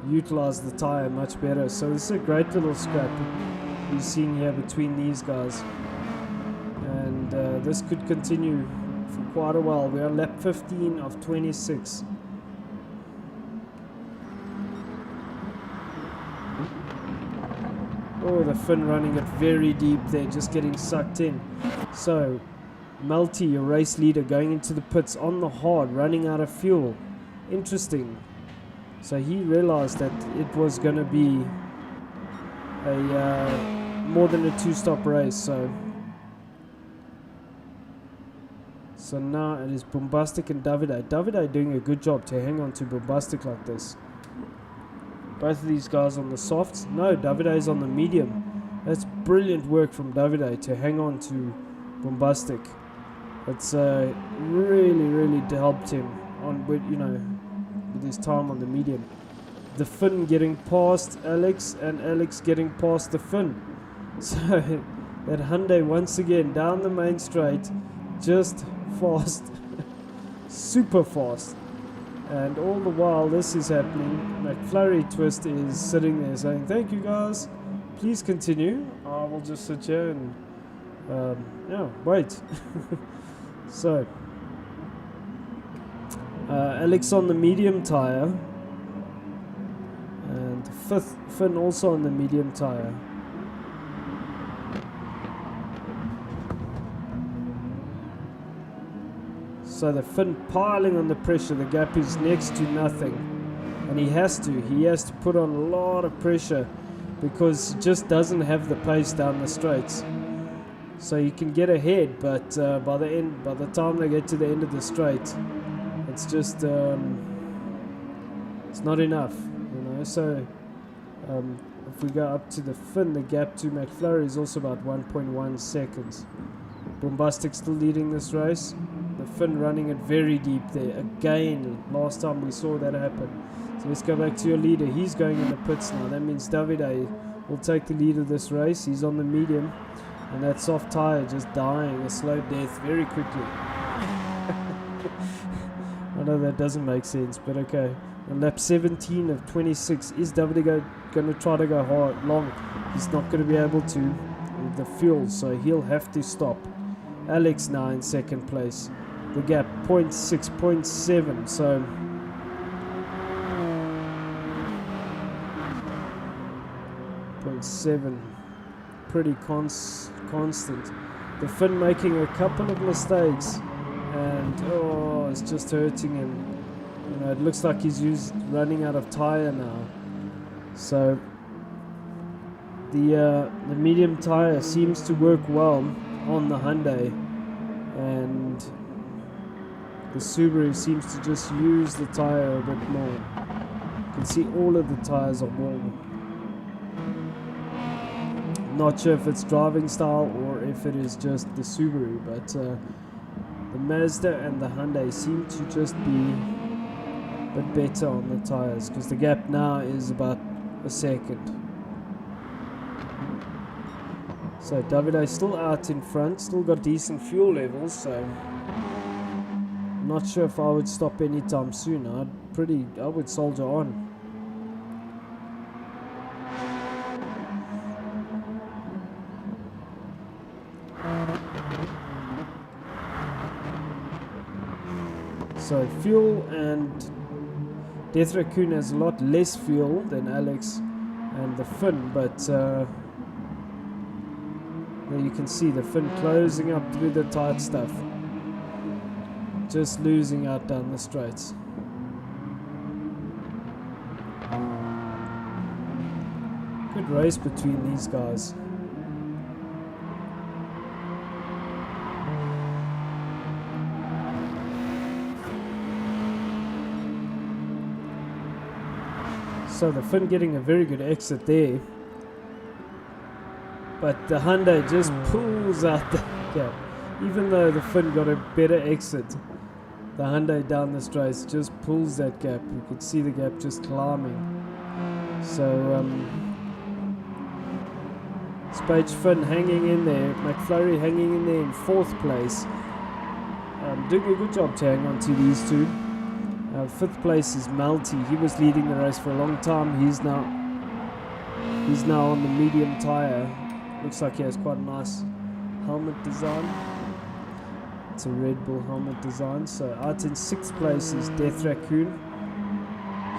Utilize the tire much better. So this is a great little scrap you're seeing here between these guys, and this could continue for quite a while. We are lap 15 of 26. Oh, the Finn running it very deep there, just getting sucked in. So Malty, your race leader, going into the pits on the hard, running out of fuel. Interesting. So he realized that it was going to be a more than a two-stop race. So now it is Bombastic and Davide. Davide doing a good job to hang on to Bombastic like this. Both of these guys on the softs. No, Davide is on the medium. That's brilliant work from Davide to hang on to Bombastic. It's really helped him on with his time on the medium. The Finn getting past Alex, and Alex getting past the Finn. So that Hyundai once again down the main straight, just fast, super fast. And all the while this is happening, McFlurry Twist is sitting there saying, "Thank you guys, please continue. I will just sit here and wait." So Alex on the medium tire, and fifth Finn also on the medium tire. So the Finn piling on the pressure. The gap is next to nothing, and he has to put on a lot of pressure because he just doesn't have the pace down the straights. So you can get ahead, but by the time they get to the end of the straight, it's just it's not enough, So if we go up to the Finn, the gap to McFlurry is also about 1.1 seconds. Bombastic still leading this race. The Finn running it very deep there. Again, last time we saw that happen. So let's go back to your leader. He's going in the pits now. That means Davide will take the lead of this race. He's on the medium. And that soft tire just dying a slow death very quickly. I know that doesn't make sense, but okay. On lap 17 of 26, is Davide going to try to go long? He's not going to be able to with the fuel, so he'll have to stop. Alex now in second place. The gap 0.6, 0.7, so 0.7, pretty constant. The Finn making a couple of mistakes, and it's just hurting him. It looks like he's running out of tire now. So the medium tire seems to work well on the Hyundai, and the Subaru seems to just use the tire a bit more. You can see all of the tires are warm. Not sure if it's driving style or if it is just the Subaru, but the Mazda and the Hyundai seem to just be a bit better on the tires, because the gap now is about a second. So Davide still out in front, still got decent fuel levels, so not sure if I would stop anytime soon. I would soldier on. So fuel, and Death Raccoon has a lot less fuel than Alex and the Finn, but there you can see the Finn closing up through the tight stuff, just losing out down the straights. good race between these guys. So the Finn getting a very good exit there. But the Hyundai just pulls out the gap. Even though the Finn got a better exit, the Hyundai down this race just pulls that gap. You could see the gap just climbing. So Spage Finn hanging in there, McFlurry hanging in there in 4th place. Doing a good job to hang on to these two. 5th place is Malty. He was leading the race for a long time. He's now on the medium tyre. Looks like he has quite a nice helmet design. It's a Red Bull helmet design. So out in 6th place is Death Raccoon.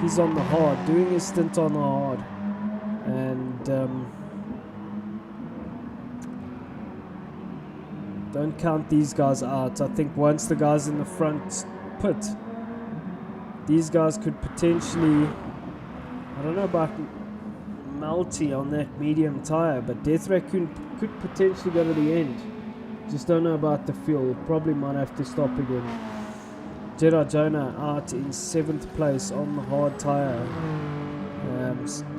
He's on the hard, doing his stint on the hard. And don't count these guys out. I think once the guys in the front pit, these guys could potentially, I don't know about Malty on that medium tyre, but Death Raccoon could potentially go to the end. Just don't know about the fuel. Probably might have to stop again. Jedi Jonah out in 7th place on the hard tyre.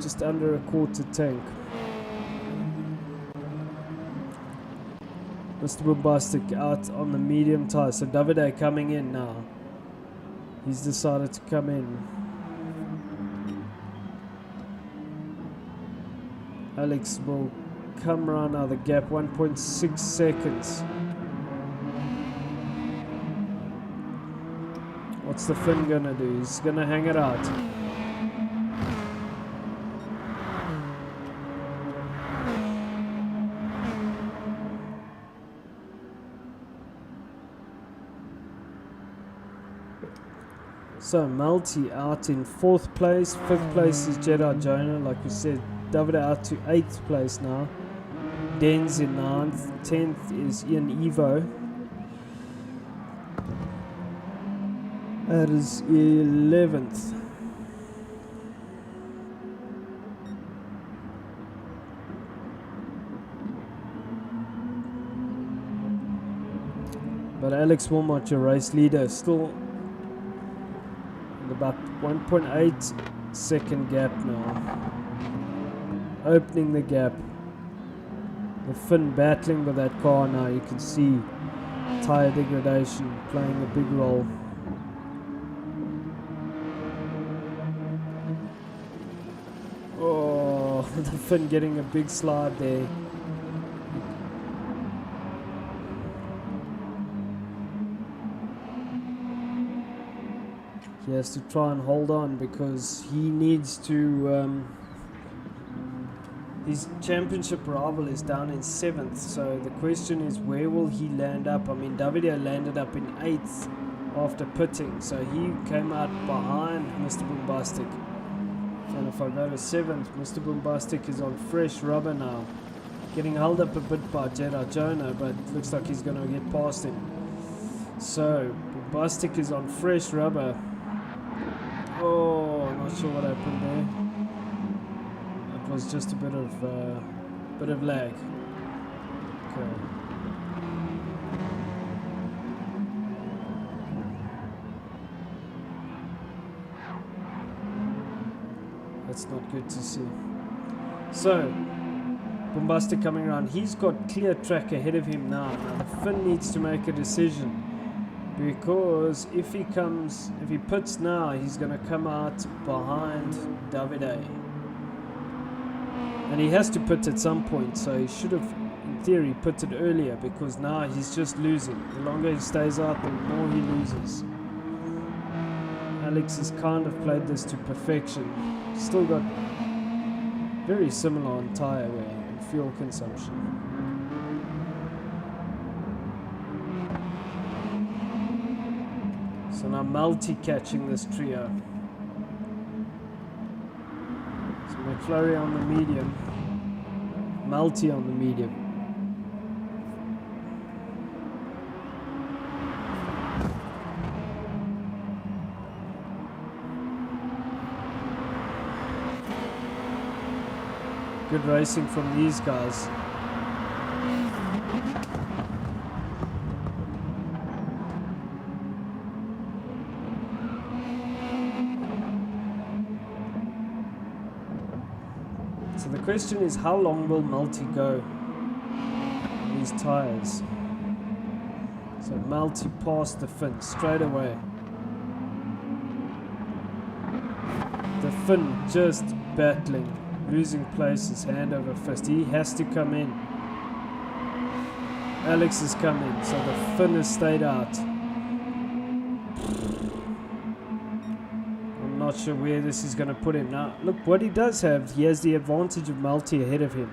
Just under a quarter tank. Mr. Bombastic out on the medium tyre. So Davide coming in now. He's decided to come in. Alex will come around now the gap, 1.6 seconds. What's the Finn gonna do? He's gonna hang it out. So Malty out in 4th place, 5th place is Jedi Jonah, like we said. David out to 8th place now. Den's in 9th, 10th is Ian Evo. That is 11th. But Alex Wilmot, your race leader, still in about 1.8 second gap now. Opening the gap. The Finn battling with that car now. You can see tyre degradation playing a big role. Oh, the Finn getting a big slide there. He has to try and hold on because he needs to... his championship rival is down in 7th, so the question is where will he land up? I mean, Davide landed up in 8th after pitting, so he came out behind Mr. Bombastic. And if I go to 7th, Mr. Bombastic is on fresh rubber now. Getting held up a bit by Jedi Jonah, but looks like he's going to get past him. So, Bombastic is on fresh rubber. Oh, I'm not sure what happened there. It was just a bit of lag. Okay. That's not good to see. So, Bombastic coming around. He's got clear track ahead of him now. Now the Finn needs to make a decision. Because if he puts now, he's going to come out behind Davide. And he has to put at some point, so he should have, in theory, put it earlier, because now he's just losing. The longer he stays out, the more he loses. Alex has kind of played this to perfection. Still got very similar on tyre wear and fuel consumption. So now multi-catching this trio. So McFlurry on the medium, Multi on the medium. good racing from these guys. So the question is, how long will Multi go on these tires? So Multi passed the Finn straight away. The Finn just battling, losing places, hand over fist. He has to come in. Alex has come in, so the Finn has stayed out. I'm not sure where this is going to put him. Now, look, what he does have, he has the advantage of Multi ahead of him.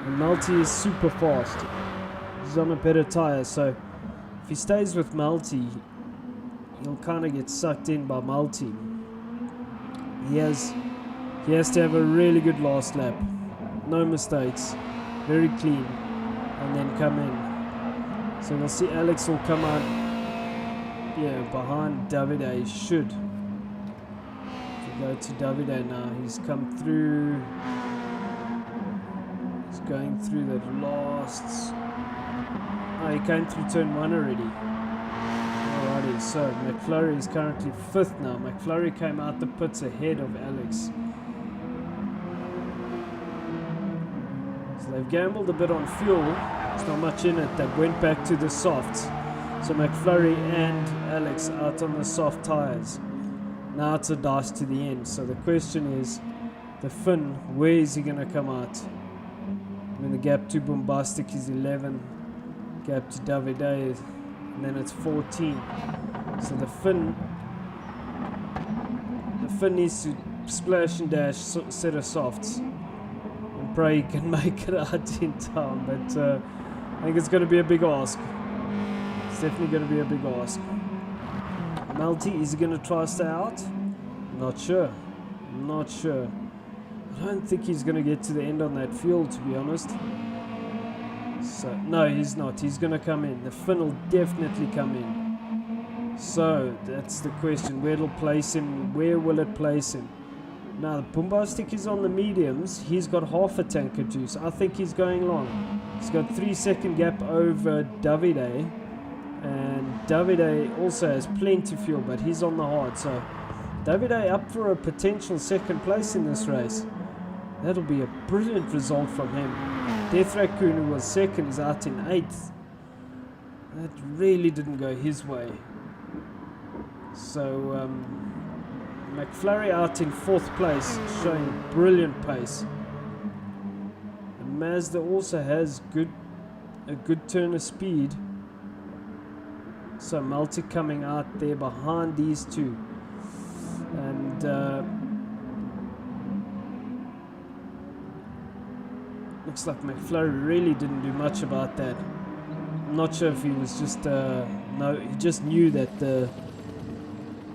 And Multi is super fast. He's on a better tire, so if he stays with Multi, he'll kind of get sucked in by Multi. He has to have a really good last lap. No mistakes. Very clean. And then come in. So we'll see Alex will come out, yeah, behind Davide. He should. If we go to Davide now, he's come through. He's going through that last. Oh, he came through turn 1 already. Alrighty, so McFlurry is currently 5th now. McFlurry came out the pits ahead of Alex. So they've gambled a bit on fuel. There's not much in it. They went back to the softs. So McFlurry and Alex out on the soft tires. Now it's a dice to the end. So the question is, the Finn, where is he going to come out? I mean, the gap to Bombastic is 11. Gap to Davide, and then it's 14. So the Finn needs to splash and dash set of softs and pray he can make it out in time. But I think it's going to be a big ask. It's definitely going to be a big ask. Multi, is he going to try to stay out? Not sure. Not sure. I don't think he's going to get to the end on that fuel, to be honest. So, no, he's not. He's going to come in. The Finn will definitely come in. So, that's the question. Where it'll place him? Where will it place him? Now, the Bombastic is on the mediums. He's got half a tank of juice. I think he's going long. He's got 3-second gap over Davide. And Davide also has plenty of fuel, but he's on the hard. So, Davide up for a potential second place in this race. That'll be a brilliant result from him. Death Raccoon, who was second, is out in 8th. That really didn't go his way. So McFlurry out in 4th place, showing brilliant pace. And Mazda also has a good turn of speed. So Multi coming out there behind these two. And looks like McFlurry really didn't do much about that. I'm not sure if he was just no, he just knew that the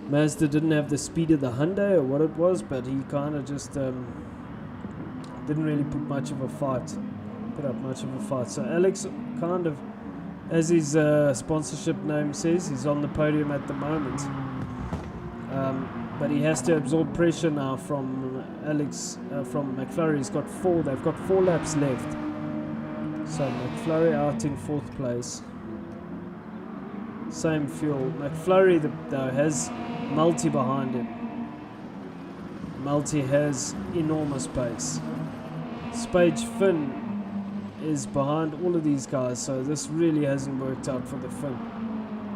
Mazda didn't have the speed of the Hyundai or what it was, but he kind of just didn't really put up much of a fight. So Alex, kind of, as his sponsorship name says, he's on the podium at the moment. But he has to absorb pressure now from Alex, from McFlurry. They've got 4 laps left. So McFlurry out in 4th place. Same fuel. McFlurry though has Multi behind him. Multi has enormous pace. Spage Finn is behind all of these guys, so this really hasn't worked out for the Finn.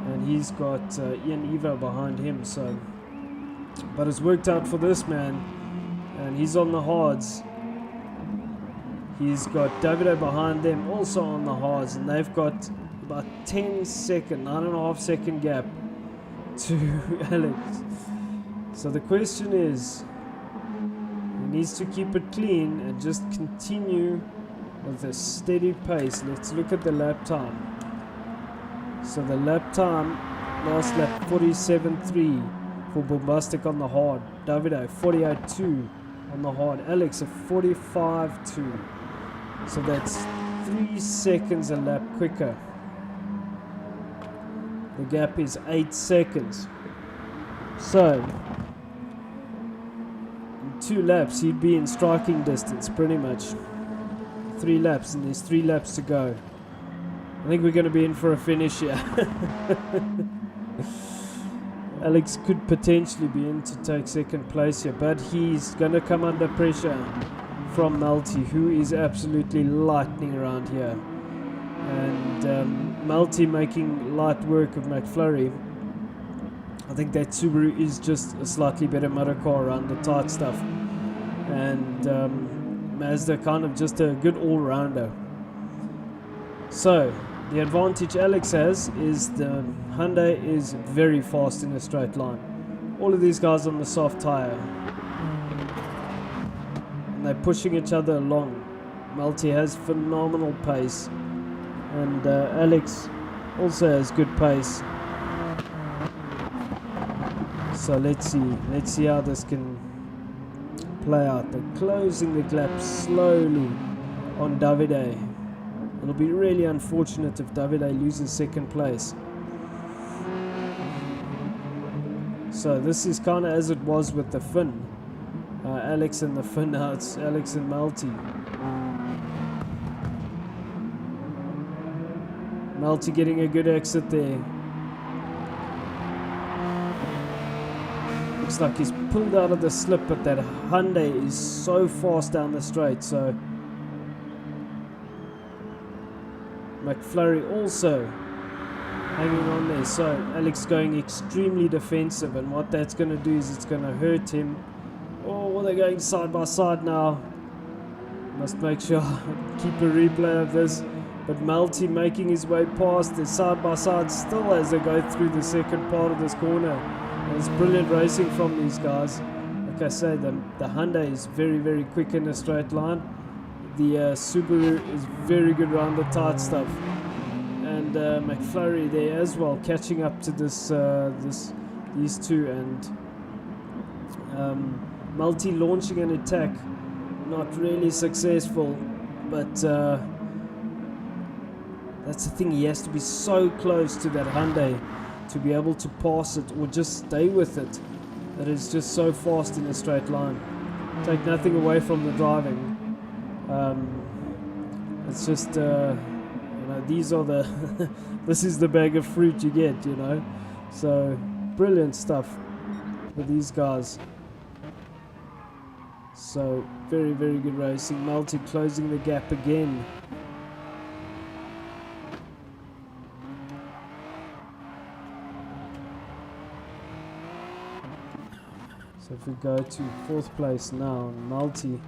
And he's got Ian Evo behind him, so. But it's worked out for this man, and he's on the hards. He's got Davide behind them, also on the hards, and they've got about 9.5 second gap to Alex. So the question is, he needs to keep it clean and just continue with a steady pace. Let's look at the lap time. So the lap time, last lap 47.3 for Bombastic on the hard. Davide 48.2 on the hard. Alex a 45.2. So that's 3 seconds a lap quicker. The gap is 8 seconds. So in 2 laps, he'd be in striking distance, pretty much. 3 laps, and there's 3 laps to go. I think we're going to be in for a finish here. Alex could potentially be in to take second place here, but he's going to come under pressure from Malti, who is absolutely lightning around here. And Malti making light work of McFlurry. I think that Subaru is just a slightly better motor car around the tight stuff. And Mazda kind of just a good all-rounder. So, the advantage Alex has is the Hyundai is very fast in a straight line. All of these guys on the soft tyre. And they're pushing each other along. Malti has phenomenal pace. And Alex also has good pace. So let's see how this can play out. They're closing the gap slowly on Davide. It'll be really unfortunate if Davide loses second place. So this is kind of as it was with the Finn. Alex and the Finn, now it's Alex and Malti. Malti getting a good exit there. Looks like he's pulled out of the slip, but that Hyundai is so fast down the straight. So McFlurry also hanging on there. So Alex going extremely defensive, and what that's going to do is it's going to hurt him. Oh, they're going side by side now. Must make sure keep a replay of this. But Malti making his way past the side by side still as they go through the second part of this corner. And it's brilliant racing from these guys. Like I say, the Hyundai is very, very quick in a straight line. The Subaru is very good around the tight stuff. And McFlurry there as well, catching up to these two. And Malti launching an attack, not really successful. But that's the thing, he has to be so close to that Hyundai to be able to pass it or just stay with it. That is just so fast in a straight line. Take nothing away from the driving. It's just, these are the, this is the bag of fruit you get, So, brilliant stuff with these guys. So, very, very good racing. Malti closing the gap again. So if we go to 4th place now, Malti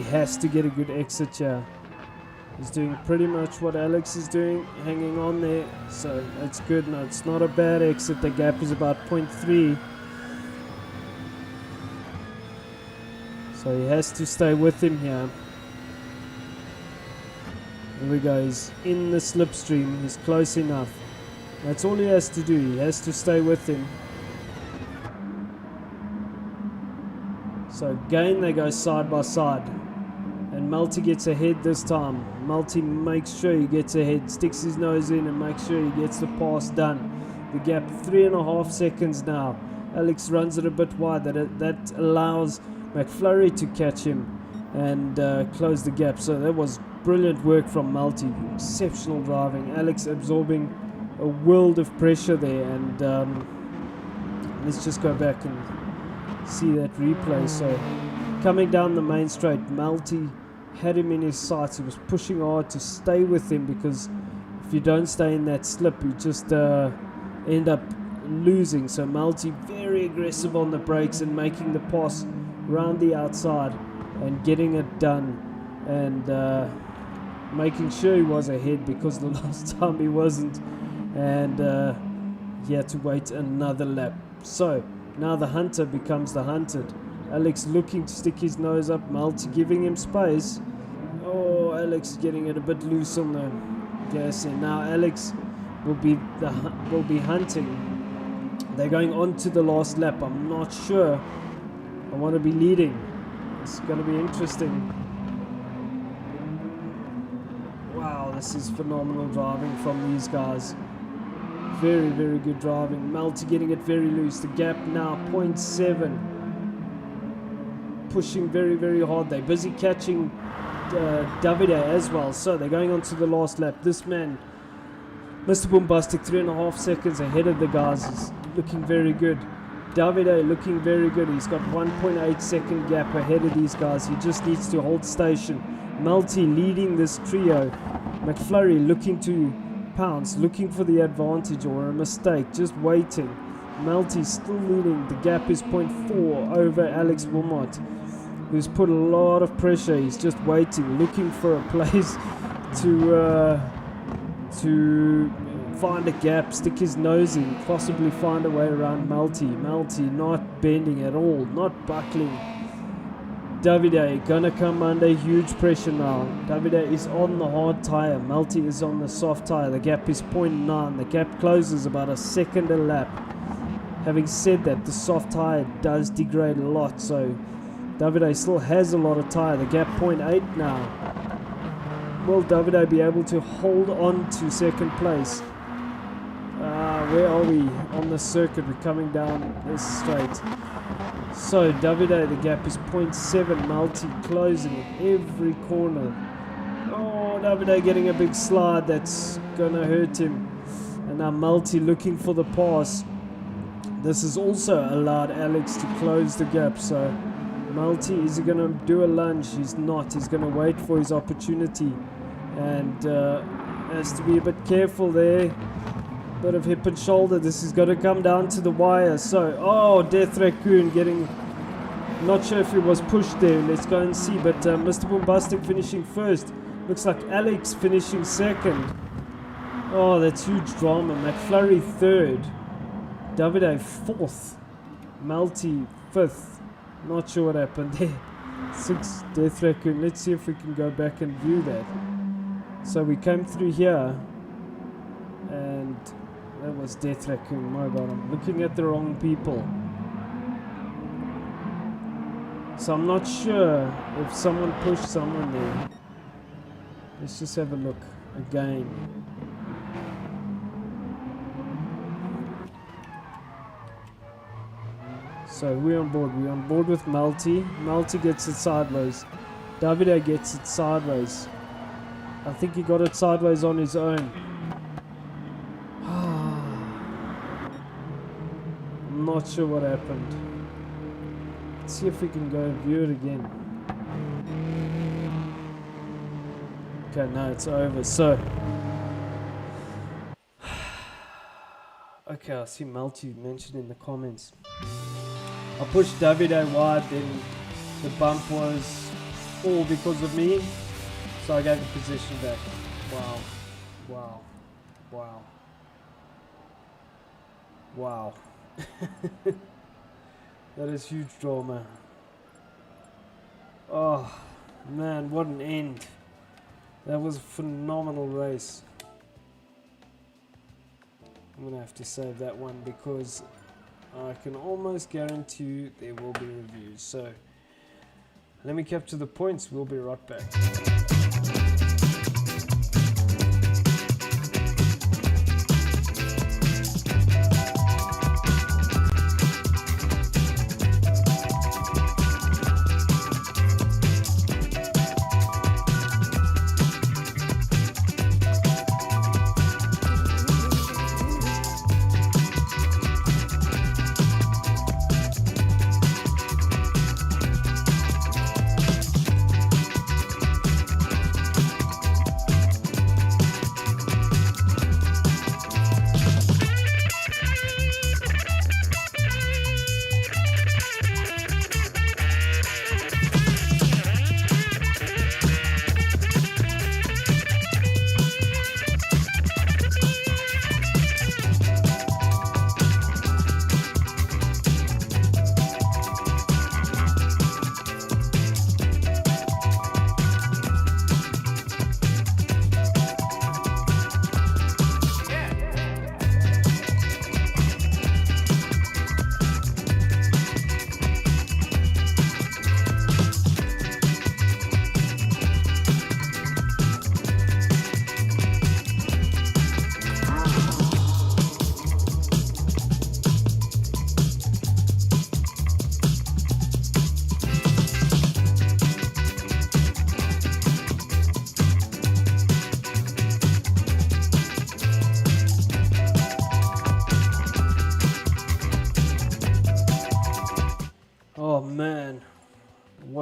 has to get a good exit here. He's doing pretty much what Alex is doing, hanging on there. So that's good. No, it's not a bad exit. The gap is about 0.3. So he has to stay with him here. Here we go. He's in the slipstream. He's close enough. That's all he has to do. He has to stay with him. So again they go side by side, and Malti gets ahead this time. Malti makes sure he gets ahead, sticks his nose in and makes sure he gets the pass done. The gap 3.5 seconds now. Alex runs it a bit wide. That allows McFlurry to catch him and close the gap. So that was brilliant work from Malti. Exceptional driving. Alex absorbing a world of pressure there. And let's just go back and see that replay. So coming down the main straight, Malti had him in his sights. He was pushing hard to stay with him, because if you don't stay in that slip, you just end up losing. So Malti very aggressive on the brakes and making the pass around the outside and getting it done, and making sure he was ahead, because the last time he wasn't, and he had to wait another lap. So now the hunter becomes the hunted. Alex looking to stick his nose up, Malti giving him space. Oh, Alex getting it a bit loose on the gas, and now Alex will be hunting. They're going on to the last lap. I'm not sure. I want to be leading. It's going to be interesting. Wow, this is phenomenal driving from these guys. Very, very good driving. Malti getting it very loose. The gap now 0.7. pushing very, very hard. They're busy catching Davide as well. So they're going on to the last lap. This man, Mr. Bombastic, 3.5 seconds ahead of the guys, is looking very good. Davide looking very good. He's got 1.8 second gap ahead of these guys. He just needs to hold station. Malti leading this trio. McFlurry looking to pounce, looking for the advantage or a mistake, just waiting. Malti still leading. The gap is 0.4 over Alex Wilmot, who's put a lot of pressure. He's just waiting, looking for a place to find a gap, stick his nose in, possibly find a way around Malti. Malti not bending at all, not buckling. Davide gonna come under huge pressure now. Davide is on the hard tire. Malti is on the soft tire. The gap is 0.9. The gap closes about a second a lap. Having said that, the soft tire does degrade a lot, so Davide still has a lot of tire. The gap 0.8 now. Will Davide be able to hold on to second place? Where are we on the circuit? We're coming down this straight. So Davide, the gap is 0.7. Malti closing at every corner. Oh, Davide getting a big slide. That's gonna hurt him. And now Malti looking for the pass. This has also allowed Alex to close the gap. So Malti, is he gonna do a lunge? He's not. He's gonna wait for his opportunity and has to be a bit careful there. Bit of hip and shoulder. This is going to come down to the wire. So, oh, Death Raccoon getting, not sure if he was pushed there. Let's go and see. But Mr. Bombastic finishing first. Looks like Alex finishing second. Oh, that's huge drama. McFlurry third. Davide fourth. Malti fifth. Not sure what happened there. 6th Death Raccoon. Let's see if we can go back and view that. So we came through here. And that was Death Raccoon. My God, I'm looking at the wrong people. So I'm not sure if someone pushed someone there. Let's just have a look again. So we're on board. We're on board with Malti. Malti gets it sideways. Davide gets it sideways. I think he got it sideways on his own. Not sure what happened. Let's see if we can go view it again. Okay, no, it's over. So, okay, I see Malti mentioned in the comments. I pushed Davide wide, then the bump was all because of me, so I gave the position back. Wow, wow, wow, wow. That is huge drama. Oh man, what an end. That was a phenomenal race. I'm gonna have to save that one because I can almost guarantee you there will be reviews. So let me capture the points. We'll be right back.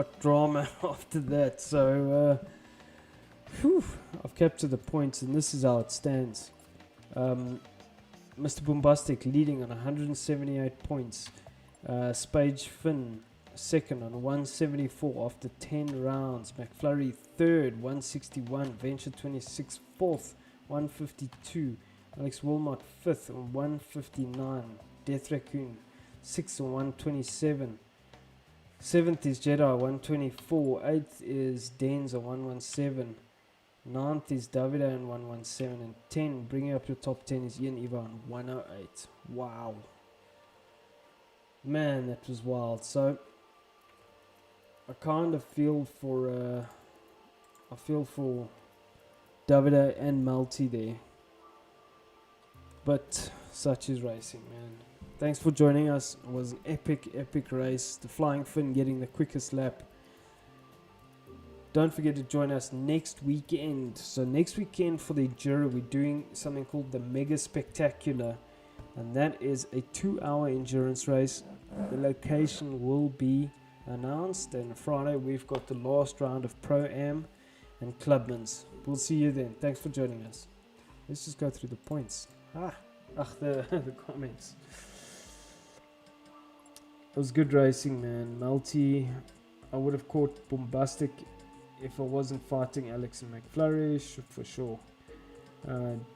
got drama after that. So, I've captured the points, and this is how it stands. Mr. Bombastic leading on 178 points. Spage Finn second on 174 after 10 rounds. McFlurry third, 161. Venture 26 fourth, 152. Alex Walmart fifth on 159. Death Raccoon sixth on 127. Seventh is Jedi 124. Eighth is Dens on 117. Ninth is Davide on 117. And 10, bringing up your top 10, is Ian Eva on 108. Wow. Man, that was wild. So I kind of feel for Davide and Malti there. But such is racing, man. Thanks for joining us. It was an epic race. The Flying Finn getting the quickest lap. Don't forget to join us next weekend. So next weekend for the Enduro, we're doing something called the Mega Spectacular. And that is a 2-hour endurance race. The location will be announced. And Friday, we've got the last round of Pro-Am and Clubmans. We'll see you then. Thanks for joining us. Let's just go through the points. The comments. It was good racing, man. Multi, I would have caught Bombastic if I wasn't fighting Alex and McFlurry, for sure.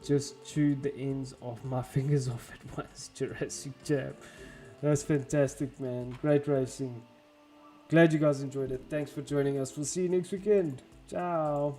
Just chewed the ends of my fingers off at once. Jurassic Jab. That's fantastic, man. Great racing. Glad you guys enjoyed it. Thanks for joining us. We'll see you next weekend. Ciao.